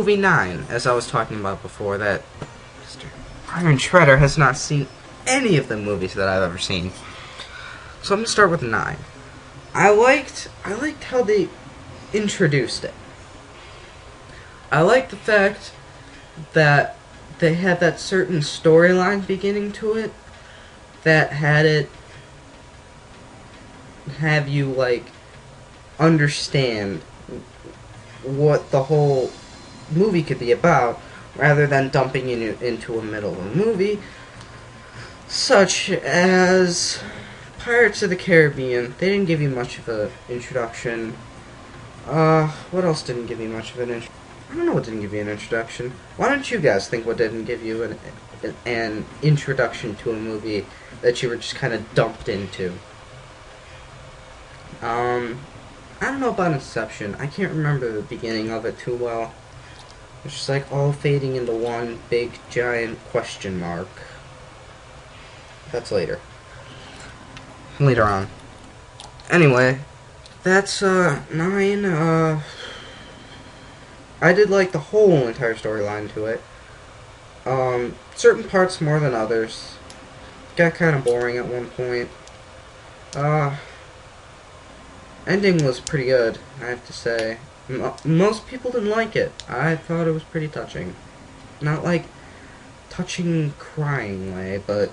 movie 9, as I was talking about before, that Mr. Iron Shredder has not seen any of the movies that I've ever seen. So I'm gonna start with 9. I liked how they introduced it. I liked the fact that they had that certain storyline beginning to it that had it have you like understand what the whole movie could be about, rather than dumping you into a middle of a movie, such as Pirates of the Caribbean. They didn't give you much of an introduction. What else didn't give you much of an introduction? I don't know what didn't give you an introduction. Why don't you guys think what didn't give you an introduction to a movie that you were just kind of dumped into? I don't know about Inception. I can't remember the beginning of it too well. It's just like all fading into one big giant question mark. That's later. Later on. Anyway, that's 9. I did like the whole entire storyline to it. Certain parts more than others. Got kind of boring at one point. Ending was pretty good, I have to say. Most people didn't like it. I thought it was pretty touching. Not like touching crying way, but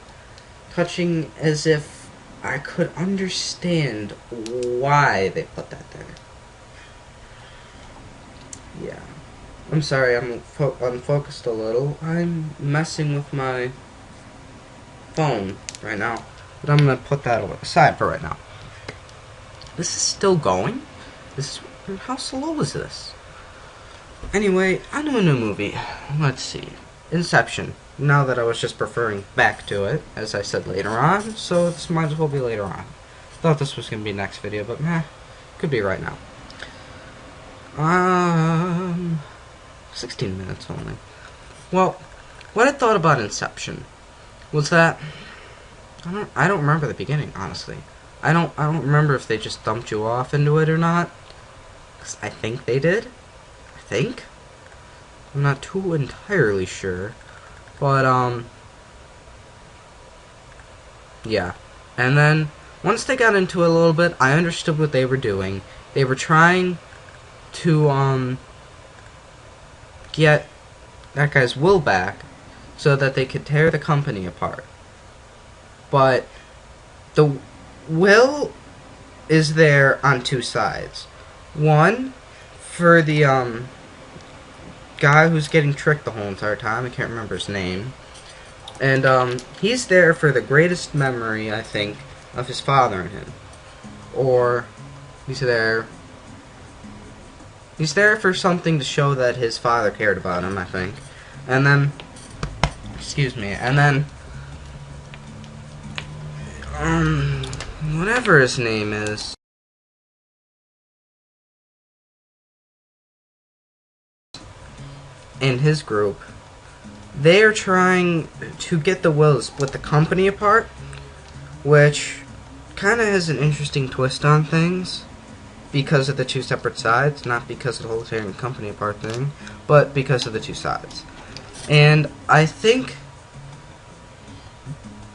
touching as if I could understand why they put that there. Yeah. I'm sorry, I'm unfocused a little. I'm messing with my phone right now. But I'm going to put that aside for right now. This is still going? How slow is this? Anyway, on to a new movie. Let's see. Inception. Now that I was just referring back to it, as I said later on, so this might as well be later on. Thought this was going to be next video, but meh, could be right now. 16 minutes only. Well, what I thought about Inception was that I don't remember the beginning, honestly. I don't remember if they just dumped you off into it or not. 'Cause I think they did. I think. I'm not too entirely sure. But yeah. And then once they got into it a little bit, I understood what they were doing. They were trying to get that guy's will back so that they could tear the company apart. But the will is there on two sides. One, for the guy who's getting tricked the whole entire time. I can't remember his name. And he's there for the greatest memory, I think, of his father and him. Or he's there for something to show that his father cared about him, I think. And then, excuse me, and then whatever his name is, in his group, they are trying to get the will to split the company apart, which kind of has an interesting twist on things because of the two separate sides, not because of the whole tearing the company apart thing, but because of the two sides. And I think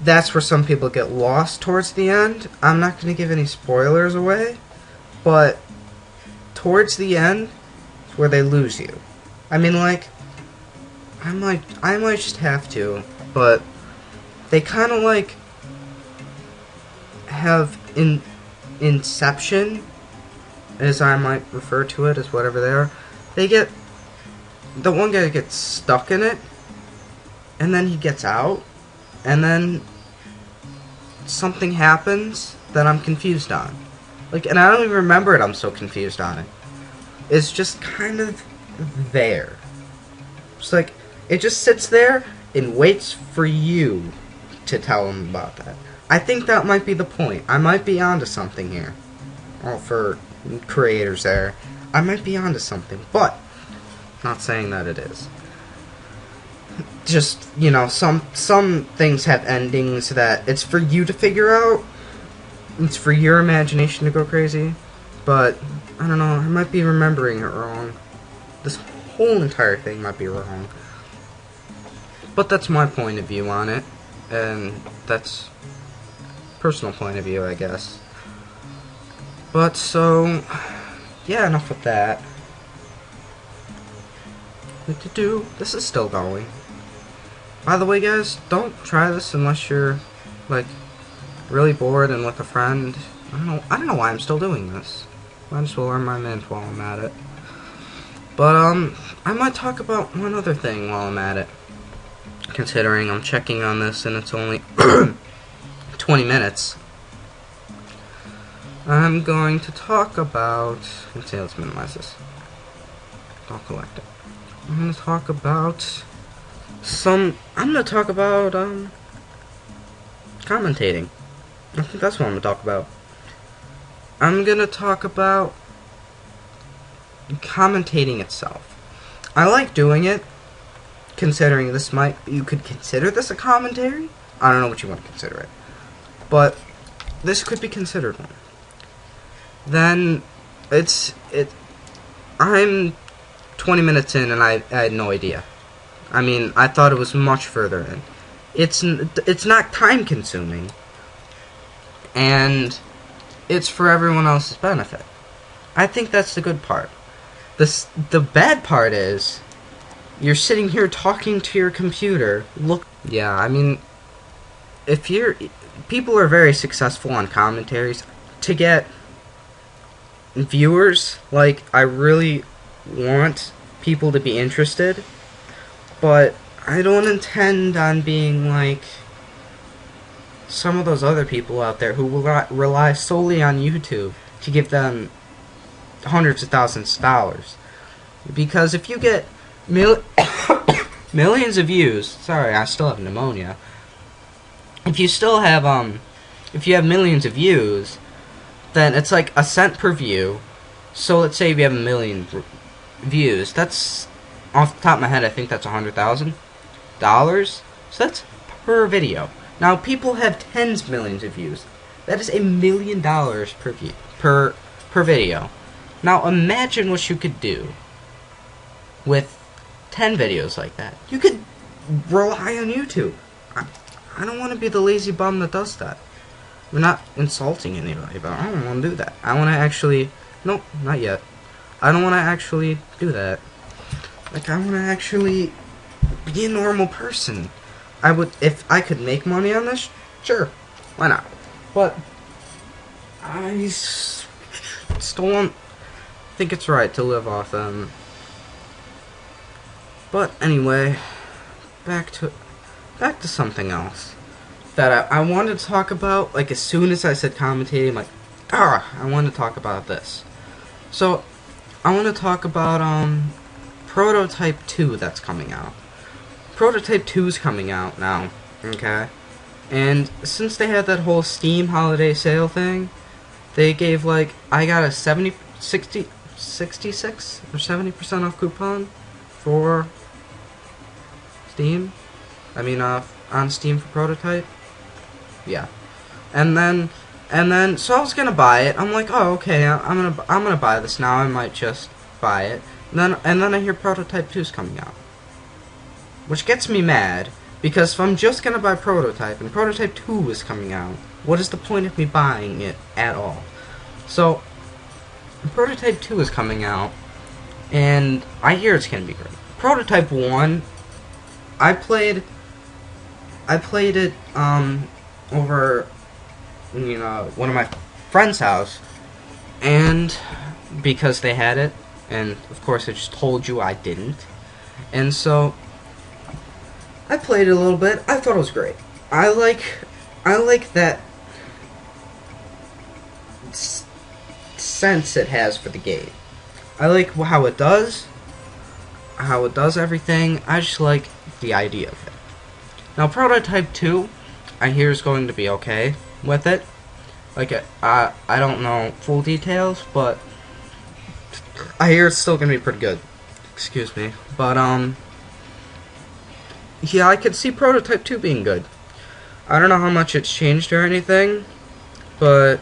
that's where some people get lost towards the end. I'm not going to give any spoilers away, but towards the end is where they lose you. I mean, like, I might just have to, but they kind of like have Inception, as I might refer to it, as whatever they are. The one guy gets stuck in it, and then he gets out, and then something happens that I'm confused on. Like, and I don't even remember it, I'm so confused on it. It's just kind of there. It's like, it just sits there and waits for you to tell him about that. I think that might be the point. I might be onto something here. Well, for creators there, I might be onto something, but not saying that it is. Just, you know, some things have endings that it's for you to figure out. It's for your imagination to go crazy. But I don't know, I might be remembering it wrong. This whole entire thing might be wrong. But that's my point of view on it, and that's personal point of view, I guess. But so, yeah, enough with that. This is still going. By the way, guys, don't try this unless you're like really bored and with a friend. I don't know why I'm still doing this. Might as well earn my mint while I'm at it. But I might talk about one other thing while I'm at it. Considering I'm checking on this and it's only 20 minutes. I'm going to talk about, let's minimize this. I'll collect it. I'm going to talk about commentating. I think that's what I'm going to talk about. I'm going to talk about commentating itself. I like doing it, considering you could consider this a commentary? I don't know what you want to consider it. But this could be considered one. Then I'm 20 minutes in and I had no idea. I mean, I thought it was much further in. It's not time consuming, and it's for everyone else's benefit. I think that's the good part. The bad part is you're sitting here talking to your computer. Yeah, I mean, people are very successful on commentaries. To get viewers, like, I really want people to be interested, but I don't intend on being like some of those other people out there who will rely solely on YouTube to give them hundreds of thousands of dollars. Because if you get millions of views, sorry, I still have pneumonia. If you have millions of views, then it's like a cent per view. So let's say if you have 1 million views, that's, off the top of my head, I think that's $100,000. So that's per video. Now people have tens of millions of views. That is $1 million per view, per video. Now imagine what you could do with 10 videos like that. You could rely on YouTube. I don't want to be the lazy bum that does that. We're not insulting anybody, but I don't want to do that. I want to actually... Nope, not yet. I don't want to actually do that. Like, I want to actually be a normal person. I would... If I could make money on this, sure. Why not? But I still don't think it's right to live off them. But anyway, back to something else that I wanted to talk about. Like, as soon as I said commentating, like, I wanted to talk about this. So I want to talk about Prototype 2 that's coming out. Prototype 2 is coming out now, okay? And since they had that whole Steam holiday sale thing, they gave, like, I got a 66 or 70% off coupon for Steam. I mean, on Steam for Prototype. Yeah. And then, so I was gonna buy it. I'm like, oh, okay, I'm gonna buy this now. I might just buy it. And then I hear Prototype 2's coming out, which gets me mad, because if I'm just gonna buy Prototype and Prototype 2 is coming out, what is the point of me buying it at all? So Prototype 2 is coming out, and I hear it's gonna be great. Prototype 1, I played it over, you know, one of my friend's house, and because they had it, and of course I just told you I didn't, and so I played it a little bit. I thought it was great. I like that sense it has for the game. I like how it does everything. I just like the idea of it. Now Prototype 2, I hear is going to be okay with it. Like, I don't know full details, but I hear it's still gonna be pretty good. Excuse me. But yeah, I could see Prototype 2 being good. I don't know how much it's changed or anything, but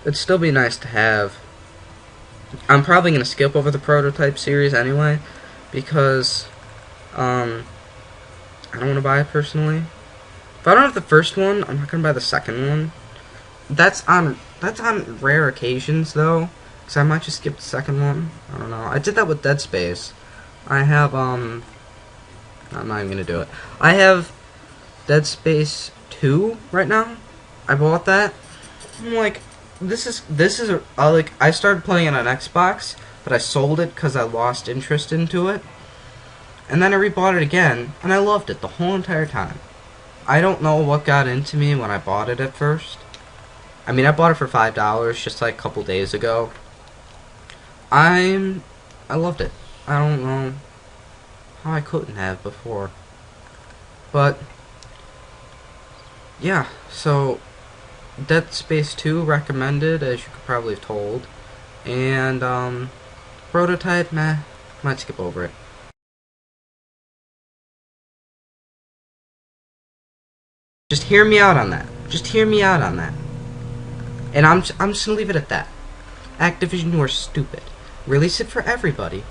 it'd still be nice to have. I'm probably gonna skip over the Prototype series anyway, because I don't want to buy it personally. If I don't have the first one, I'm not gonna buy the second one. That's on rare occasions though, because I might just skip the second one. I don't know. I did that with Dead Space. I have I'm not even gonna do it. I have Dead Space 2 right now. I bought that. I'm like, this is like, I started playing it on Xbox, but I sold it because I lost interest into it. And then I rebought it again, and I loved it the whole entire time. I don't know what got into me when I bought it at first. I mean, I bought it for $5 just like a couple days ago. I loved it. I don't know how I couldn't have before. But yeah, so Dead Space 2 recommended, as you could probably have told. And Prototype, meh, might skip over it. Just hear me out on that. Just hear me out on that. And I'm just gonna leave it at that. Activision, you are stupid. Release it for everybody.